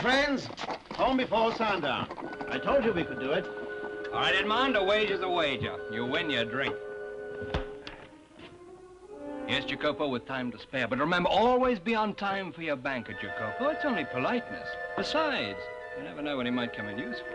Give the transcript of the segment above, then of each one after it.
friends. Home before sundown. I told you we could do it. All right, Edmond, a wager's a wager. You win, you drink. Yes, Jacopo, with time to spare. But remember, always be on time for your banker, Jacopo. It's only politeness. Besides, you never know when he might come in useful.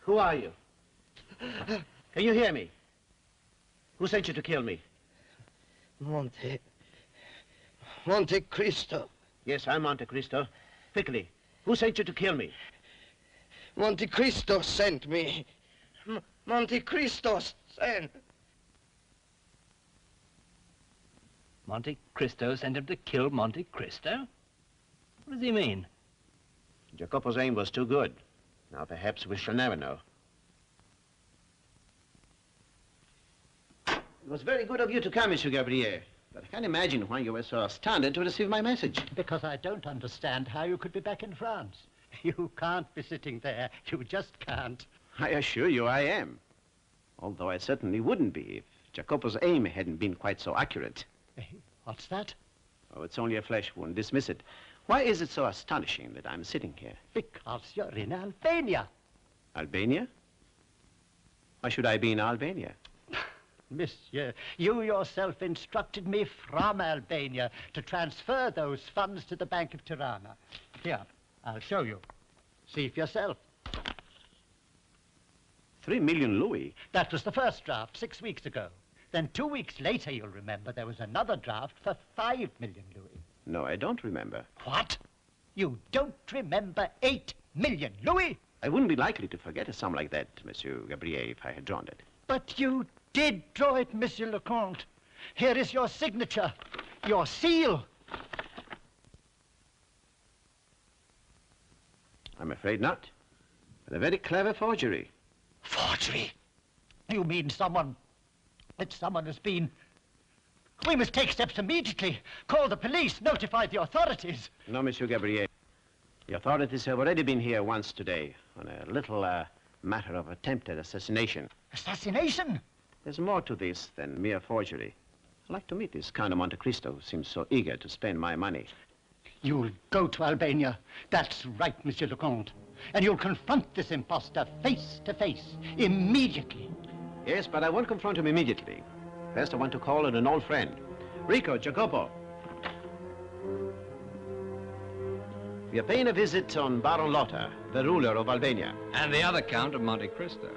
Who are you? Can you hear me? Who sent you to kill me? Monte Cristo. Yes, I'm Monte Cristo. Quickly, who sent you to kill me? Monte Cristo sent me. Monte Cristo sent. Monte Cristo sent him to kill Monte Cristo? What does he mean? Jacopo's aim was too good. Now, perhaps we shall never know. It was very good of you to come, Monsieur Gabriel. But I can't imagine why you were so astounded to receive my message. Because I don't understand how you could be back in France. You can't be sitting there. You just can't. I assure you I am. Although I certainly wouldn't be if Jacopo's aim hadn't been quite so accurate. What's that? Oh, it's only a flesh wound. Dismiss it. Why is it so astonishing that I'm sitting here? Because you're in Albania. Albania? Why should I be in Albania? Monsieur, you yourself instructed me from Albania to transfer those funds to the Bank of Tirana. Here, I'll show you. See for yourself. 3 million louis? That was the first draft 6 weeks ago. Then 2 weeks later, you'll remember, there was another draft for 5 million louis. No, I don't remember. What? You don't remember 8 million louis? I wouldn't be likely to forget a sum like that, Monsieur Gabriel, if I had drawn it. But you did draw it, Monsieur le Comte. Here is your signature, your seal. I'm afraid not. But a very clever forgery. Forgery? You mean that someone has been... We must take steps immediately. Call the police, notify the authorities. No, Monsieur Gabriel. The authorities have already been here once today on a little matter of attempted assassination. Assassination? There's more to this than mere forgery. I'd like to meet this Count of Monte Cristo who seems so eager to spend my money. You'll go to Albania. That's right, Monsieur le Comte. And you'll confront this impostor face to face, immediately. Yes, but I won't confront him immediately. First, I want to call on an old friend. Rico, Jacopo. We are paying a visit on Baron Lotta, the ruler of Albania. And the other Count of Monte Cristo.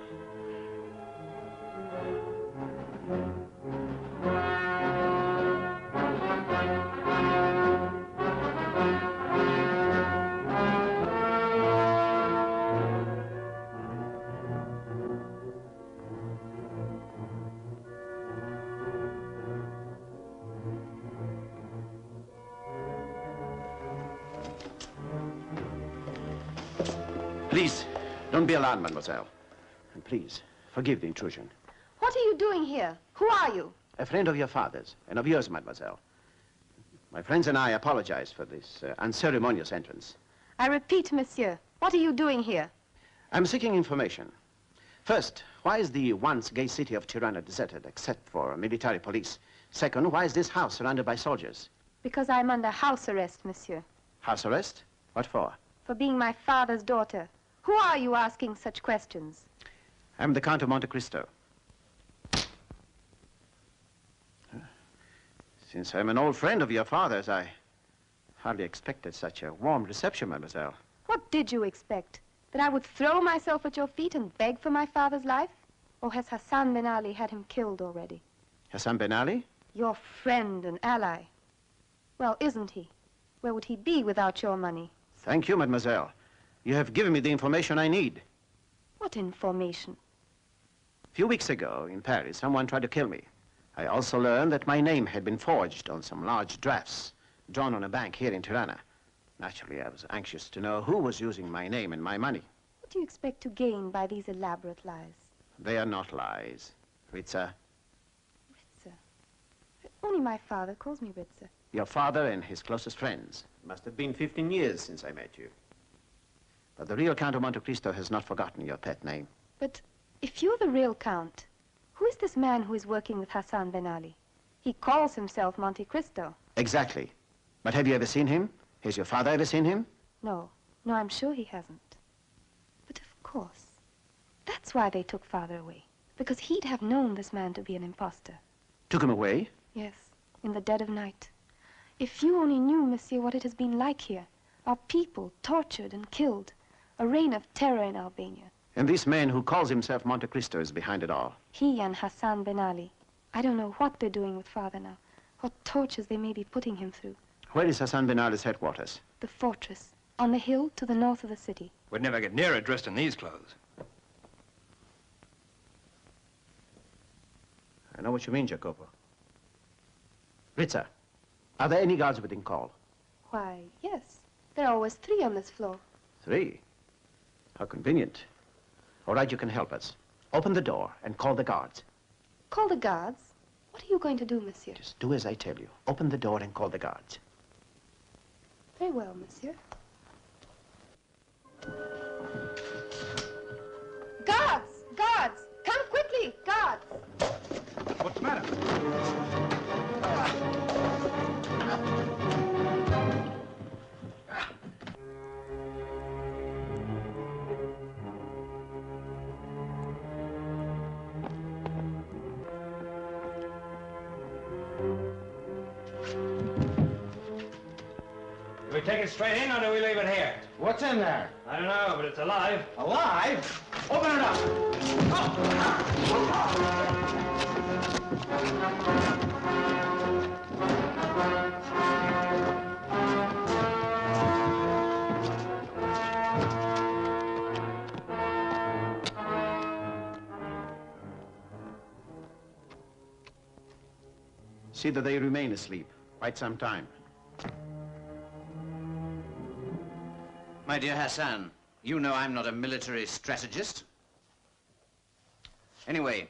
Please, don't be alarmed, mademoiselle. And please, forgive the intrusion. What are you doing here? Who are you? A friend of your father's, and of yours, mademoiselle. My friends and I apologize for this unceremonious entrance. I repeat, monsieur, what are you doing here? I'm seeking information. First, why is the once gay city of Tirana deserted, except for military police? Second, why is this house surrounded by soldiers? Because I'm under house arrest, monsieur. House arrest? What for? For being my father's daughter. Who are you asking such questions? I'm the Count of Monte Cristo. Since I'm an old friend of your father's, I hardly expected such a warm reception, mademoiselle. What did you expect? That I would throw myself at your feet and beg for my father's life? Or has Hassan Ben Ali had him killed already? Hassan Ben Ali? Your friend and ally. Well, isn't he? Where would he be without your money? Thank you, mademoiselle. You have given me the information I need. What information? A few weeks ago, in Paris, someone tried to kill me. I also learned that my name had been forged on some large drafts drawn on a bank here in Tirana. Naturally, I was anxious to know who was using my name and my money. What do you expect to gain by these elaborate lies? They are not lies. Ritza. Ritza? Only my father calls me Ritzer. Your father and his closest friends. Must have been 15 years since I met you. But the real Count of Monte Cristo has not forgotten your pet name. But if you're the real Count, who is this man who is working with Hassan Ben Ali? He calls himself Monte Cristo. Exactly. But have you ever seen him? Has your father ever seen him? No, I'm sure he hasn't. But of course, that's why they took father away. Because he'd have known this man to be an imposter. Took him away? Yes, in the dead of night. If you only knew, monsieur, what it has been like here. Our people tortured and killed. A reign of terror in Albania. And this man who calls himself Monte Cristo is behind it all. He and Hassan Ben Ali. I don't know what they're doing with father now. What tortures they may be putting him through. Where is Hassan Ben Ali's headquarters? The fortress, on the hill to the north of the city. We'd never get near it dressed in these clothes. I know what you mean, Jacopo. Ritzer, are there any guards within call? Why, yes. There are always 3 on this floor. 3? How convenient. All right, you can help us. Open the door and call the guards. Call the guards? What are you going to do, monsieur? Just do as I tell you. Open the door and call the guards. Very well, monsieur. Guards! Guards! Come quickly! Guards! What's the matter? Do we take it straight in or do we leave it here? What's in there? I don't know, but it's alive. Alive? Open it up! See that they remain asleep. Quite some time. My dear Hassan, you know I'm not a military strategist. Anyway,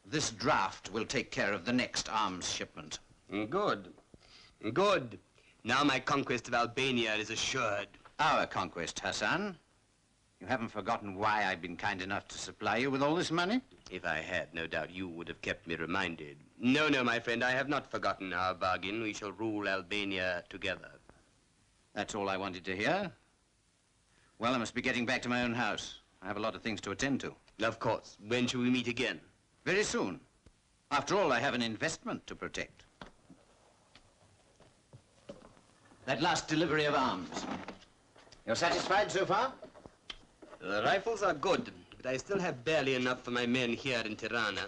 this draft will take care of the next arms shipment. Good. Good. Now my conquest of Albania is assured. Our conquest, Hassan. You haven't forgotten why I've been kind enough to supply you with all this money? If I had, no doubt you would have kept me reminded. No, my friend, I have not forgotten our bargain. We shall rule Albania together. That's all I wanted to hear. Well, I must be getting back to my own house. I have a lot of things to attend to. Of course. When shall we meet again? Very soon. After all, I have an investment to protect. That last delivery of arms. You're satisfied so far? The rifles are good, but I still have barely enough for my men here in Tirana.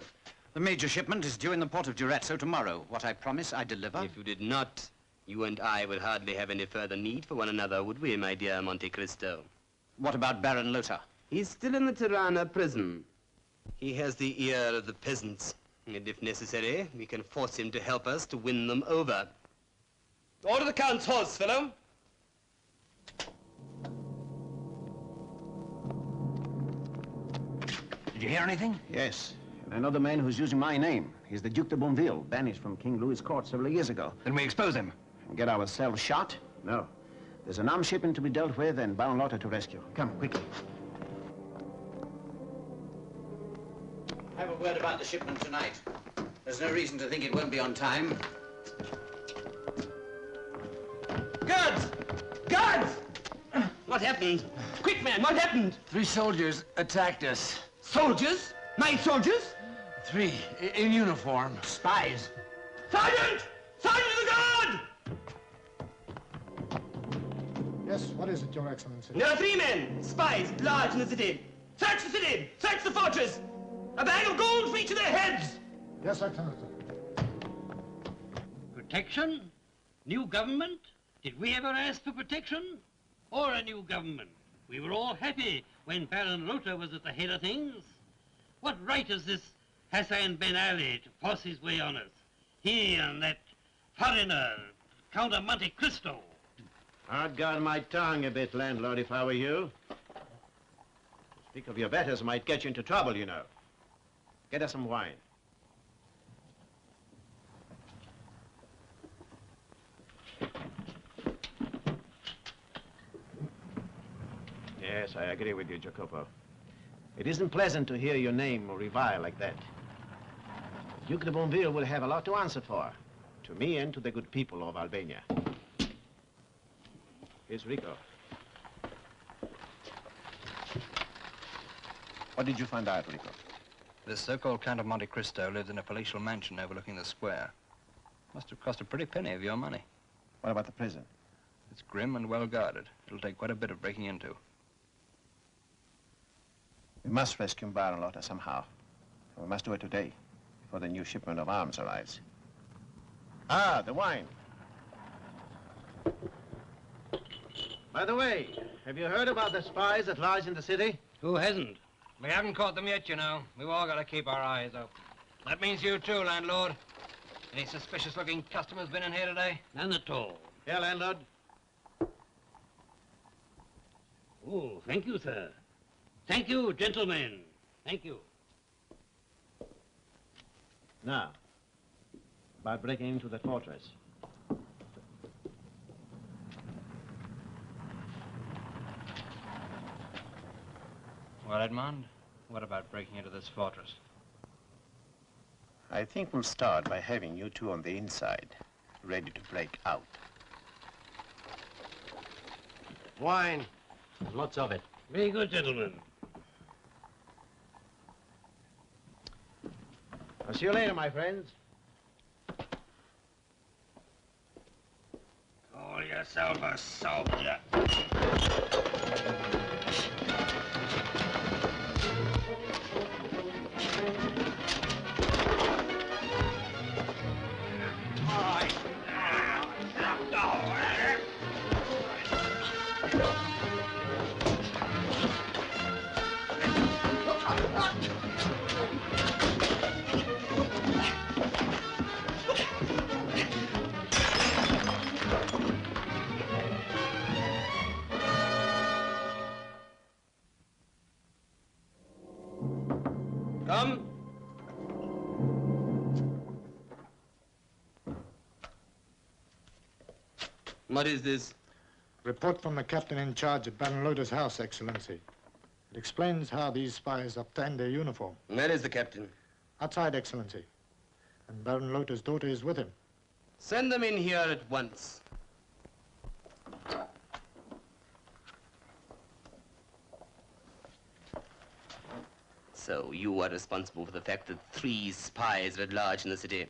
The major shipment is due in the port of Durazzo tomorrow. What I promise, I deliver. If you did not, you and I would hardly have any further need for one another, would we, my dear Monte Cristo? What about Baron Lothar? He's still in the Tirana prison. He has the ear of the peasants, and if necessary, we can force him to help us to win them over. Order the Count's horse, fellow. Did you hear anything? Yes. And I know the man who's using my name. He's the Duc de Bonneville, banished from King Louis's court several years ago. Then we expose him. And get ourselves shot? No. There's an arms shipment to be dealt with and Baron Lothar to rescue. Come, quickly. Have a word about the shipment tonight. There's no reason to think it won't be on time. Guards! Guards! What happened? Quick, man, what happened? 3 soldiers attacked us. Soldiers? My soldiers? 3 in uniform. Spies. Sergeant! Sergeant of the guard! Yes, what is it, Your Excellency? There are 3 men, spies, large in the city. Search the city! Search the fortress! A bag of gold for each of their heads! Yes, Excellency. Protection? New government? Did we ever ask for protection? Or a new government? We were all happy when Baron Lothar was at the head of things. What right has this Hassan Ben Ali to force his way on us? He and that foreigner, Count of Monte Cristo. I'd guard my tongue a bit, landlord, if I were you. To speak of your betters might get you into trouble, you know. Get us some wine. Yes, I agree with you, Jacopo. It isn't pleasant to hear your name reviled like that. Duke de Bonville will have a lot to answer for, to me and to the good people of Albania. Here's Rico. What did you find out, Rico? This so-called Count of Monte Cristo lives in a palatial mansion overlooking the square. Must have cost a pretty penny of your money. What about the prison? It's grim and well guarded. It'll take quite a bit of breaking into. We must rescue Baron Lotta somehow. We must do it today, before the new shipment of arms arrives. Ah, the wine. By the way, have you heard about the spies at large in the city? Who hasn't? We haven't caught them yet, you know. We've all got to keep our eyes open. That means you too, landlord. Any suspicious-looking customers been in here today? None at all. Yeah, landlord. Oh, thank you, sir. Thank you, gentlemen. Thank you. Now, about breaking into the fortress. Well, Edmond, what about breaking into this fortress? I think we'll start by having you two on the inside, ready to break out. Wine. Lots of it. Very good, gentlemen. I'll see you later, my friends. Call yourself a soldier. Come. What is this? Report from the captain in charge at Baron Lota's house, Excellency. It explains how these spies obtained their uniform. Where is the captain? Outside, Excellency. And Baron Lota's daughter is with him. Send them in here at once. So you are responsible for the fact that 3 spies are at large in the city.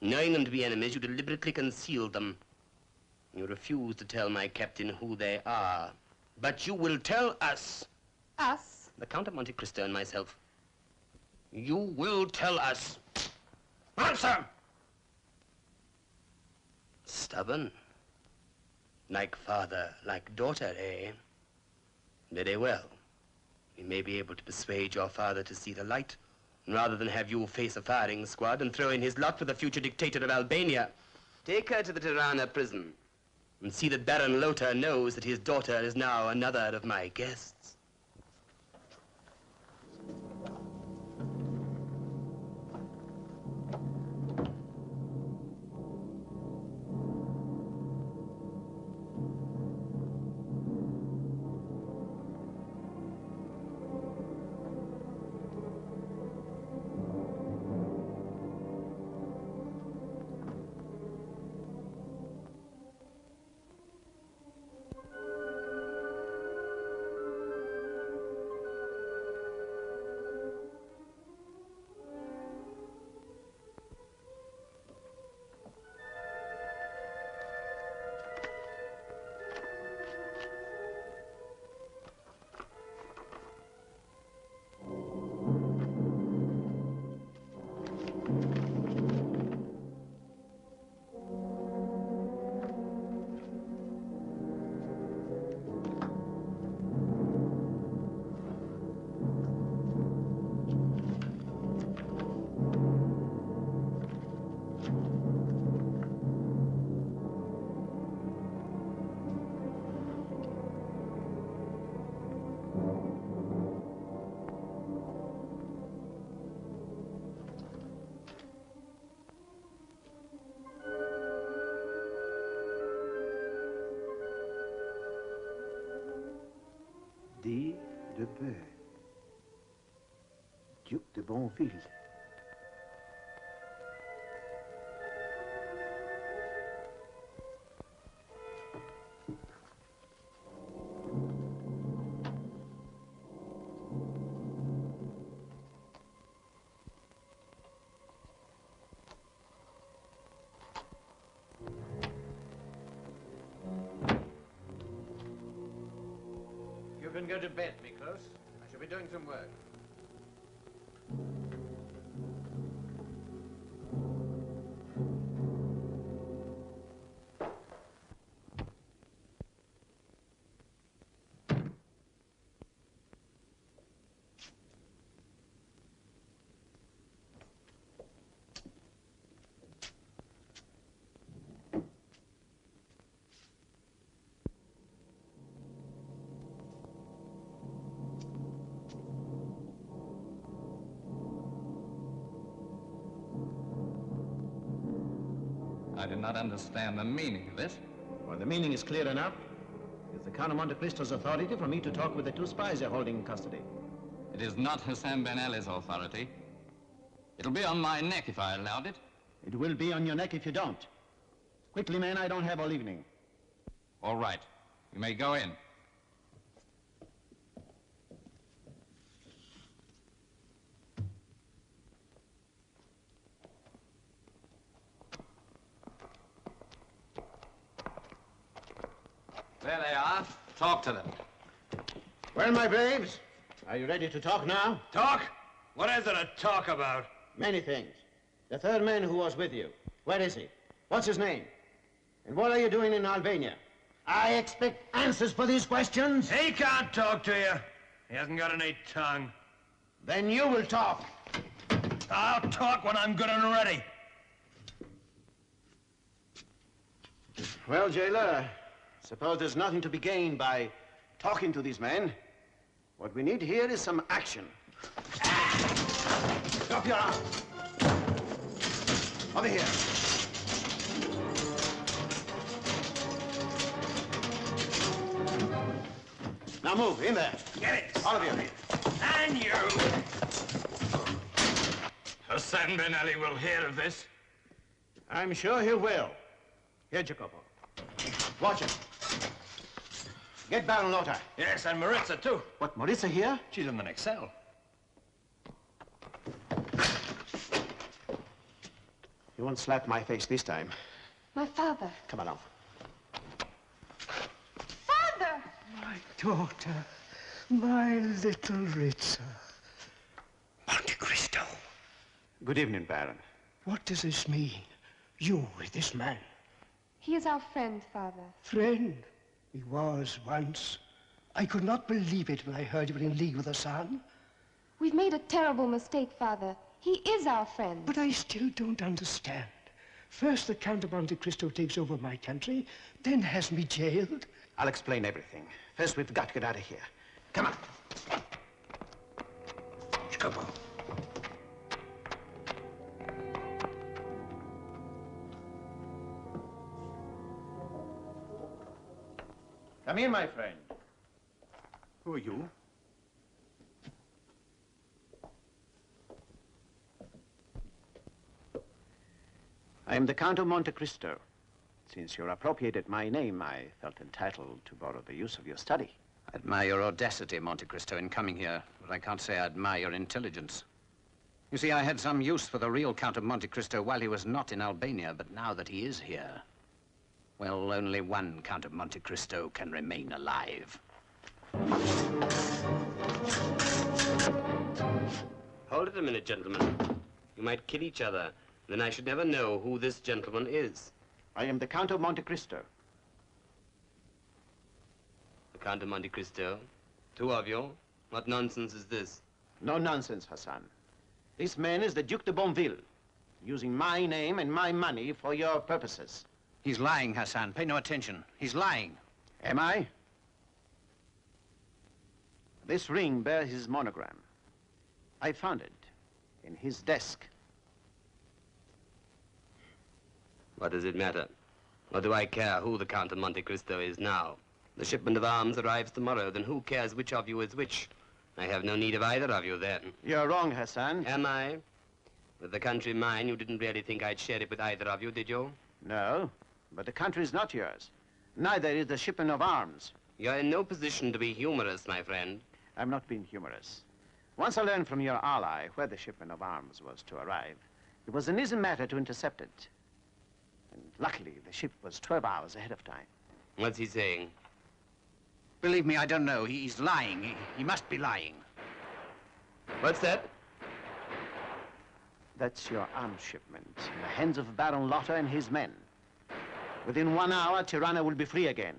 Knowing them to be enemies, you deliberately concealed them. You refuse to tell my captain who they are. But you will tell us. Us? The Count of Monte Cristo and myself. You will tell us. Answer! Stubborn. Like father, like daughter, eh? Very well. We may be able to persuade your father to see the light, rather than have you face a firing squad and throw in his lot with the future dictator of Albania. Take her to the Tirana prison, and see that Baron Lota knows that his daughter is now another of my guests. D de Peu. Duc de Bonville. You can go to bed, Miklos. I shall be doing some work. I do not understand the meaning of this. Well, the meaning is clear enough. It's the Count of Monte Cristo's authority for me to talk with the two spies you're holding in custody. It is not Hassan Ben Ali's authority. It'll be on my neck if I allowed it. It will be on your neck if you don't. Quickly, man, I don't have all evening. All right. You may go in. There they are. Talk to them. Well, my braves, are you ready to talk now? Talk? What is there to talk about? Many things. The third man who was with you, where is he? What's his name? And what are you doing in Albania? I expect answers for these questions. He can't talk to you. He hasn't got any tongue. Then you will talk. I'll talk when I'm good and ready. Well, jailer, suppose there's nothing to be gained by talking to these men. What we need here is some action. Drop your arm. Over here. Now move, in there. Get it. All of you. And you. Hassan Ben Ali will hear of this. I'm sure he will. Here, Jacopo. Watch him. Get Baron Lothar. Yes, and Maritza, too. What, Maritza here? She's in the next cell. You won't slap my face this time. My father. Come along. Father! My daughter, my little Ritza. Monte Cristo. Good evening, Baron. What does this mean? You with this man? He is our friend, Father. Friend? He was once. I could not believe it when I heard you were in league with Hassan. We've made a terrible mistake, Father. He is our friend. But I still don't understand. First, the Count of Monte Cristo takes over my country, then has me jailed. I'll explain everything. First, we've got to get out of here. Come on. Come on. Come in, my friend. Who are you? I am the Count of Monte Cristo. Since you appropriated my name, I felt entitled to borrow the use of your study. I admire your audacity, Monte Cristo, in coming here, but I can't say I admire your intelligence. You see, I had some use for the real Count of Monte Cristo while he was not in Albania, but now that he is here, well, only one Count of Monte Cristo can remain alive. Hold it a minute, gentlemen. You might kill each other. Then I should never know who this gentleman is. I am the Count of Monte Cristo. The Count of Monte Cristo? Two of you? What nonsense is this? No nonsense, Hassan. This man is the Duc de Bonville, using my name and my money for your purposes. He's lying, Hassan. Pay no attention. He's lying. Am I? This ring bears his monogram. I found it in his desk. What does it matter? What do I care who the Count of Monte Cristo is now? The shipment of arms arrives tomorrow. Then who cares which of you is which? I have no need of either of you then. You're wrong, Hassan. Am I? With the country mine, you didn't really think I'd share it with either of you, did you? No, but the country is not yours. Neither is the shipment of arms. You're in no position to be humorous, my friend. I'm not being humorous. Once I learned from your ally where the shipment of arms was to arrive, it was an easy matter to intercept it. And luckily, the ship was 12 hours ahead of time. What's he saying? Believe me, I don't know. He's lying. He must be lying. What's that? That's your arms shipment in the hands of Baron Lotter and his men. Within 1 hour, Tirana will be free again.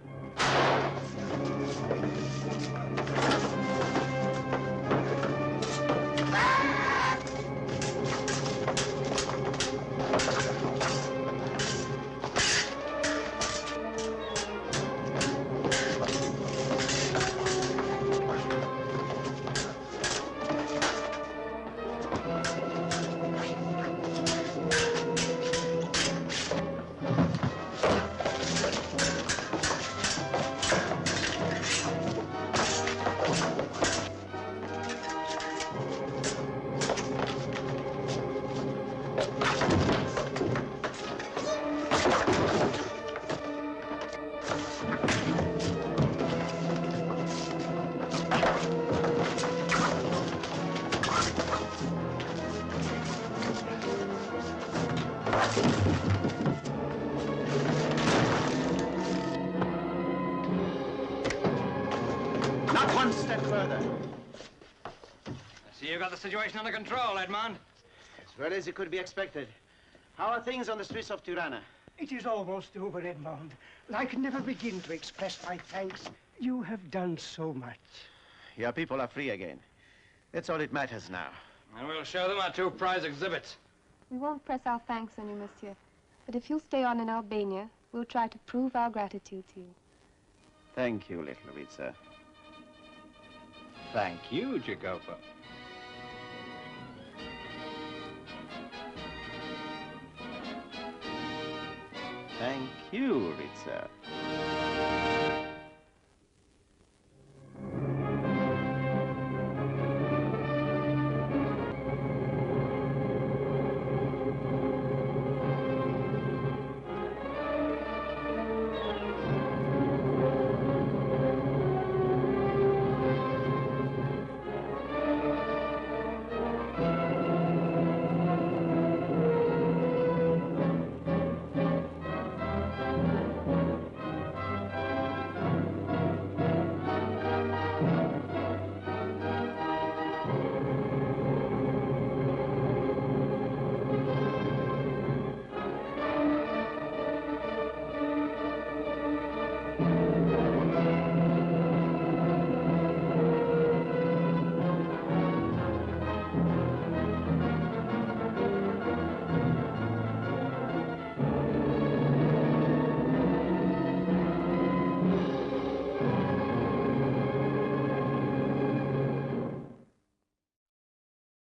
Not one step further. I see you got the situation under control, Edmond. As well as it could be expected. How are things on the streets of Tirana? It is almost over, Edmond. I can never begin to express my thanks. You have done so much. Your people are free again. That's all it matters now. And we'll show them our 2 prize exhibits. We won't press our thanks on you, monsieur. But if you'll stay on in Albania, we'll try to prove our gratitude to you. Thank you, little Ritza. Thank you, Jacopo. Thank you, Ritza.